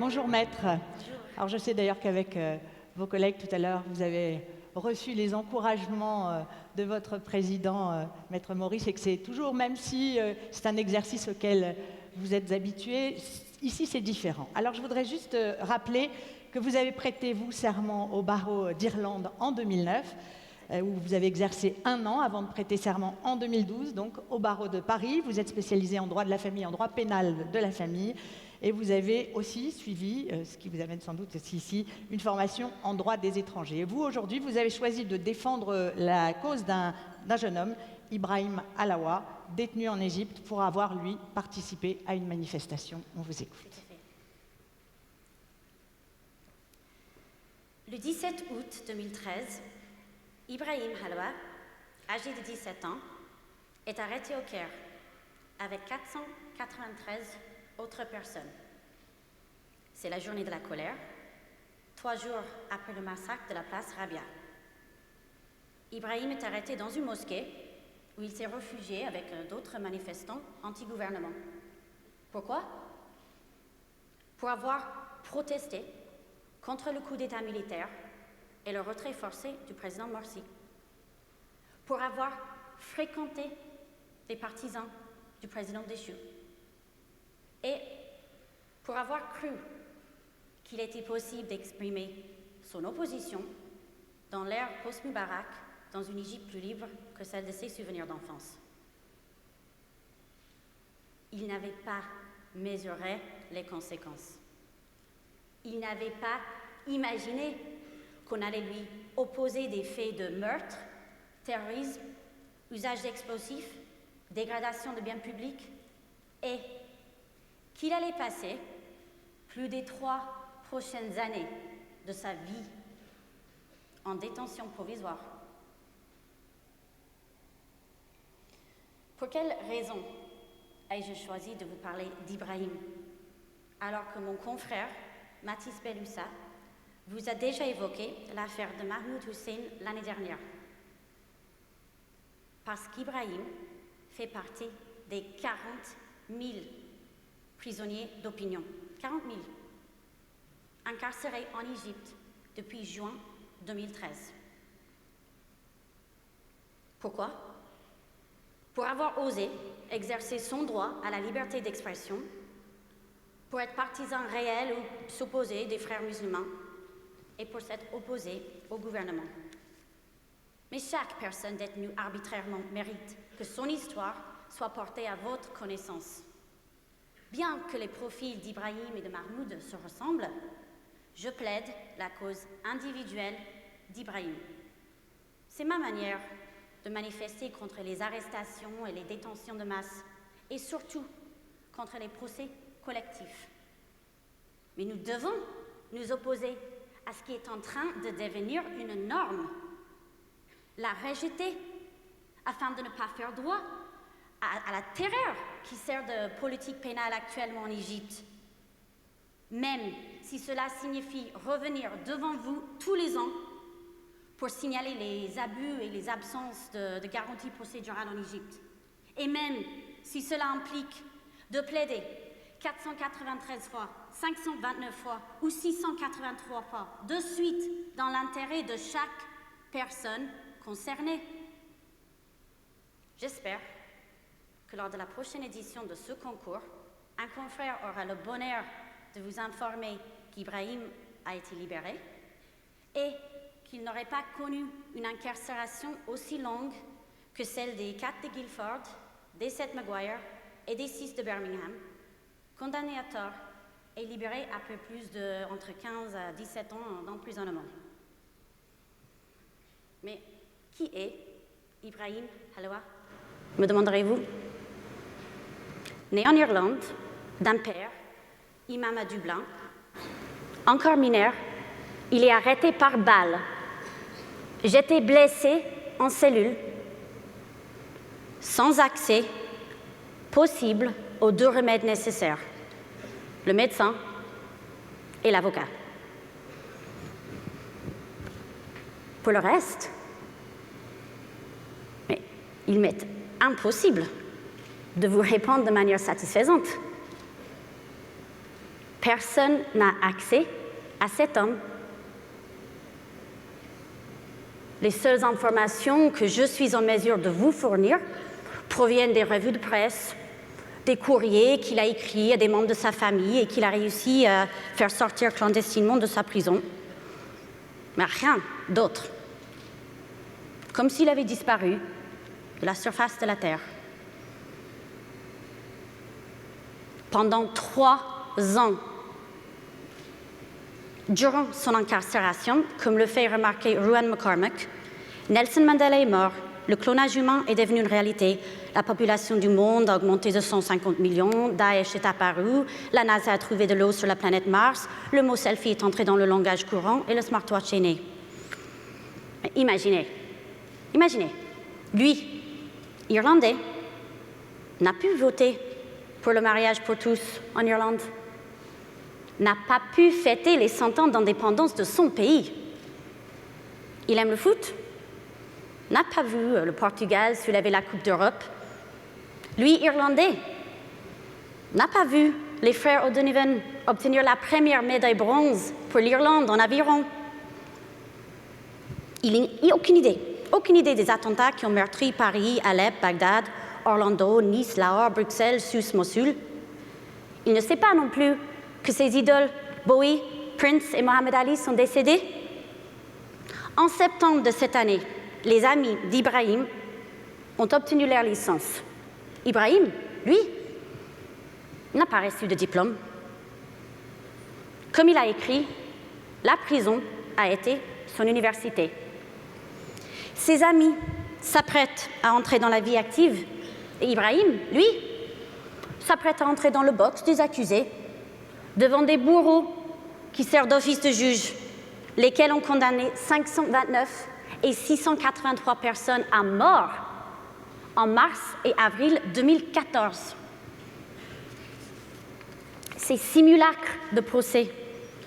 Bonjour maître. Alors je sais d'ailleurs qu'avec vos collègues tout à l'heure, vous avez reçu les encouragements de votre président, maître Maurice, et que c'est toujours, même si c'est un exercice auquel vous êtes habitués, ici c'est différent. Alors je voudrais juste rappeler que vous avez prêté, vous, serment au barreau d'Irlande en 2009, où vous avez exercé 1 an avant de prêter serment en 2012, donc au barreau de Paris. Vous êtes spécialisé en droit de la famille, en droit pénal de la famille, et vous avez aussi suivi, ce qui vous amène sans doute aussi ici, une formation en droit des étrangers. Et vous, aujourd'hui, vous avez choisi de défendre la cause d'un jeune homme, Ibrahim Halawa, détenu en Égypte pour avoir, lui, participé à une manifestation. On vous écoute. Le 17 août 2013, Ibrahim Halawa, âgé de 17 ans, est arrêté au Caire avec 493 autres personnes. C'est la journée de la colère, 3 jours après le massacre de la place Rabia. Ibrahim est arrêté dans une mosquée où il s'est réfugié avec d'autres manifestants anti-gouvernement. Pourquoi? Pour avoir protesté contre le coup d'État militaire et le retrait forcé du président Morsi. Pour avoir fréquenté des partisans du président déchu. Et pour avoir cru qu'il était possible d'exprimer son opposition dans l'ère post-Moubarak dans une Égypte plus libre que celle de ses souvenirs d'enfance. Il n'avait pas mesuré les conséquences. Il n'avait pas imaginé qu'on allait lui opposer des faits de meurtre, terrorisme, usage d'explosifs, dégradation de biens publics, et qu'il allait passer plus des 3 prochaines années de sa vie en détention provisoire. Pour quelle raison ai-je choisi de vous parler d'Ibrahim, alors que mon confrère, Mathis Bellussa, vous a déjà évoqué l'affaire de Mahmoud Hussein l'année dernière? Parce qu'Ibrahim fait partie des 40 000 prisonniers d'opinion, 40 000, incarcérés en Égypte depuis juin 2013. Pourquoi? Pour avoir osé exercer son droit à la liberté d'expression, pour être partisan réel ou s'opposer des frères musulmans, et pour s'être opposé au gouvernement. Mais chaque personne détenue arbitrairement mérite que son histoire soit portée à votre connaissance. Bien que les profils d'Ibrahim et de Mahmoud se ressemblent, je plaide la cause individuelle d'Ibrahim. C'est ma manière de manifester contre les arrestations et les détentions de masse, et surtout contre les procès collectifs. Mais nous devons nous opposer à ce qui est en train de devenir une norme, la rejeter afin de ne pas faire droit à la terreur qui sert de politique pénale actuellement en Égypte. Même si cela signifie revenir devant vous tous les ans pour signaler les abus et les absences de garanties procédurales en Égypte. Et même si cela implique de plaider 493 fois, 529 fois ou 683 fois de suite dans l'intérêt de chaque personne concernée. J'espère que lors de la prochaine édition de ce concours, un confrère aura le bonheur de vous informer qu'Ibrahim a été libéré et qu'il n'aurait pas connu une incarcération aussi longue que celle des 4 de Guildford, des 7 Maguire et des 6 de Birmingham, condamnés à tort et libérés après plus de entre 15 à 17 ans d'emprisonnement. Mais qui est Ibrahim Halawa, me demanderez-vous? Né en Irlande, d'un père, imam à Dublin, encore mineur, il est arrêté par balle. J'étais blessé en cellule, sans accès possible aux 2 remèdes nécessaires, le médecin et l'avocat. Pour le reste, mais il m'est impossible de vous répondre de manière satisfaisante. Personne n'a accès à cet homme. Les seules informations que je suis en mesure de vous fournir proviennent des revues de presse, des courriers qu'il a écrits à des membres de sa famille et qu'il a réussi à faire sortir clandestinement de sa prison. Mais rien d'autre. Comme s'il avait disparu de la surface de la Terre. Pendant 3 ans, durant son incarcération, comme le fait remarquer Ruan McCormack, Nelson Mandela est mort, le clonage humain est devenu une réalité, la population du monde a augmenté de 150 millions, Daesh est apparu, la NASA a trouvé de l'eau sur la planète Mars, le mot selfie est entré dans le langage courant et le smartwatch est né. Imaginez, lui, Irlandais, n'a pu voter pour le mariage pour tous en Irlande, n'a pas pu fêter les 100 ans d'indépendance de son pays. Il aime le foot, n'a pas vu le Portugal soulever la Coupe d'Europe. Lui, Irlandais, n'a pas vu les frères O'Donovan obtenir la première médaille bronze pour l'Irlande en aviron. Il n'a aucune idée des attentats qui ont meurtri Paris, Alep, Bagdad, Orlando, Nice, Lahore, Bruxelles, Sousse, Mossoul. Il ne sait pas non plus que ses idoles, Bowie, Prince et Mohamed Ali, sont décédés. En septembre de cette année, les amis d'Ibrahim ont obtenu leur licence. Ibrahim, lui, n'a pas reçu de diplôme. Comme il a écrit, la prison a été son université. Ses amis s'apprêtent à entrer dans la vie active et Ibrahim, lui, s'apprête à entrer dans le box des accusés devant des bourreaux qui servent d'office de juge, lesquels ont condamné 529 et 683 personnes à mort en mars et avril 2014. Ces simulacres de procès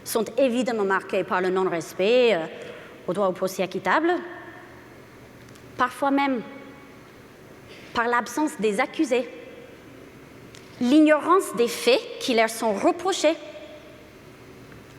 sont évidemment marqués par le non-respect au droit au procès équitable, parfois même par l'absence des accusés, l'ignorance des faits qui leur sont reprochés,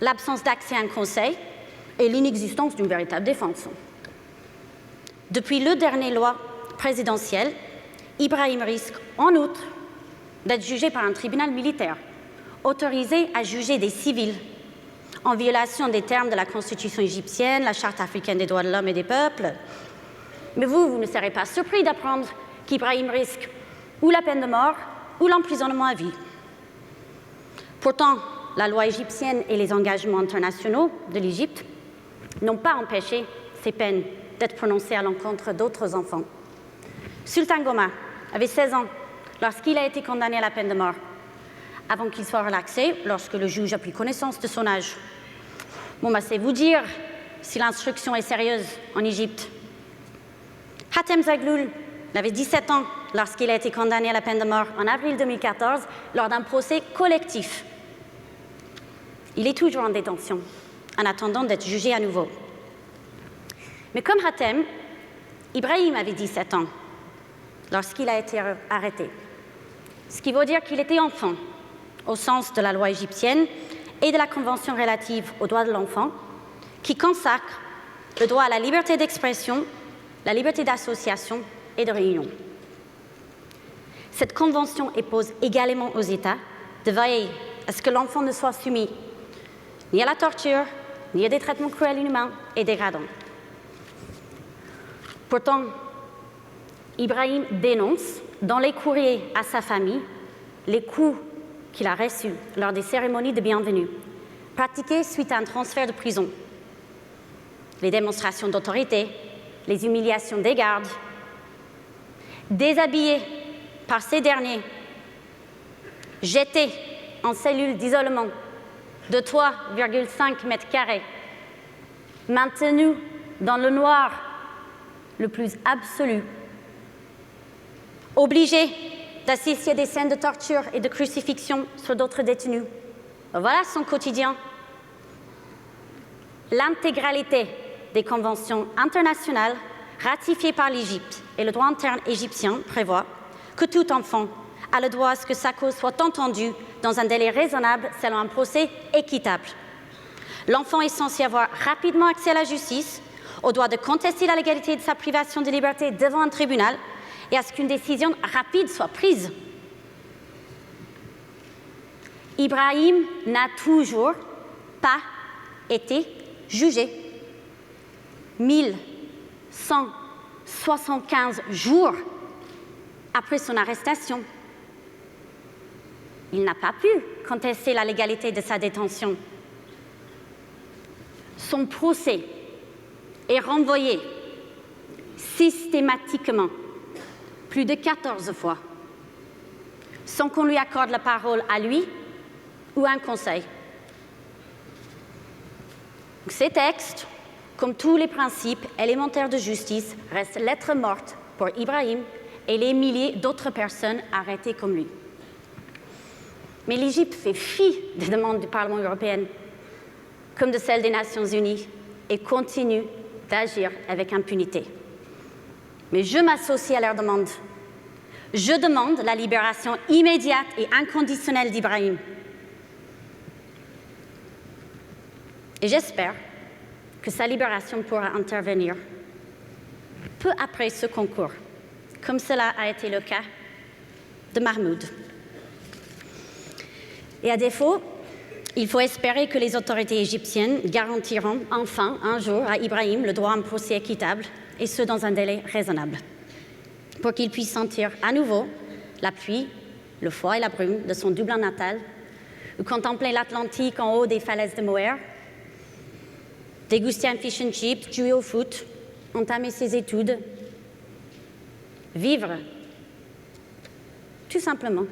l'absence d'accès à un conseil et l'inexistence d'une véritable défense. Depuis le dernier loi présidentielle, Ibrahim risque en outre d'être jugé par un tribunal militaire, autorisé à juger des civils en violation des termes de la Constitution égyptienne, la Charte africaine des droits de l'homme et des peuples. Mais vous ne serez pas surpris d'apprendre qu'Ibrahim risque ou la peine de mort ou l'emprisonnement à vie. Pourtant, la loi égyptienne et les engagements internationaux de l'Égypte n'ont pas empêché ces peines d'être prononcées à l'encontre d'autres enfants. Sultan Goma avait 16 ans lorsqu'il a été condamné à la peine de mort, avant qu'il soit relaxé lorsque le juge a pris connaissance de son âge. C'est vous dire si l'instruction est sérieuse en Égypte. Hatem Zagloul avait 17 ans lorsqu'il a été condamné à la peine de mort en avril 2014 lors d'un procès collectif. Il est toujours en détention, en attendant d'être jugé à nouveau. Mais comme Hatem, Ibrahim avait 17 ans lorsqu'il a été arrêté, ce qui veut dire qu'il était enfant, au sens de la loi égyptienne et de la Convention relative aux droits de l'enfant, qui consacre le droit à la liberté d'expression, la liberté d'association et de réunion. Cette convention impose également aux États de veiller à ce que l'enfant ne soit soumis ni à la torture, ni à des traitements cruels, inhumains et dégradants. Pourtant, Ibrahim dénonce dans les courriers à sa famille les coups qu'il a reçus lors des cérémonies de bienvenue, pratiquées suite à un transfert de prison, les démonstrations d'autorité, les humiliations des gardes, déshabillé par ces derniers, jeté en cellule d'isolement de 3,5 mètres carrés, maintenu dans le noir le plus absolu, obligé d'assister à des scènes de torture et de crucifixion sur d'autres détenus. Voilà son quotidien. L'intégralité des conventions internationales ratifiées par l'Égypte et le droit interne égyptien prévoit que tout enfant a le droit à ce que sa cause soit entendue dans un délai raisonnable selon un procès équitable. L'enfant est censé avoir rapidement accès à la justice, au droit de contester la légalité de sa privation de liberté devant un tribunal et à ce qu'une décision rapide soit prise. Ibrahim n'a toujours pas été jugé. 1175 jours après son arrestation. Il n'a pas pu contester la légalité de sa détention. Son procès est renvoyé systématiquement plus de 14 fois, sans qu'on lui accorde la parole à lui ou un conseil. Ces textes, comme tous les principes élémentaires de justice, restent lettre morte pour Ibrahim et les milliers d'autres personnes arrêtées comme lui. Mais l'Égypte fait fi des demandes du Parlement européen, comme de celles des Nations Unies, et continue d'agir avec impunité. Mais je m'associe à leur demande. Je demande la libération immédiate et inconditionnelle d'Ibrahim. Et j'espère que sa libération pourra intervenir peu après ce concours, comme cela a été le cas de Mahmoud. Et à défaut, il faut espérer que les autorités égyptiennes garantiront enfin un jour à Ibrahim le droit à un procès équitable, et ce dans un délai raisonnable, pour qu'il puisse sentir à nouveau la pluie, le froid et la brume de son Dublin natal, ou contempler l'Atlantique en haut des falaises de Moher, déguster un fish and chips, jouer au foot, entamer ses études, vivre, tout simplement.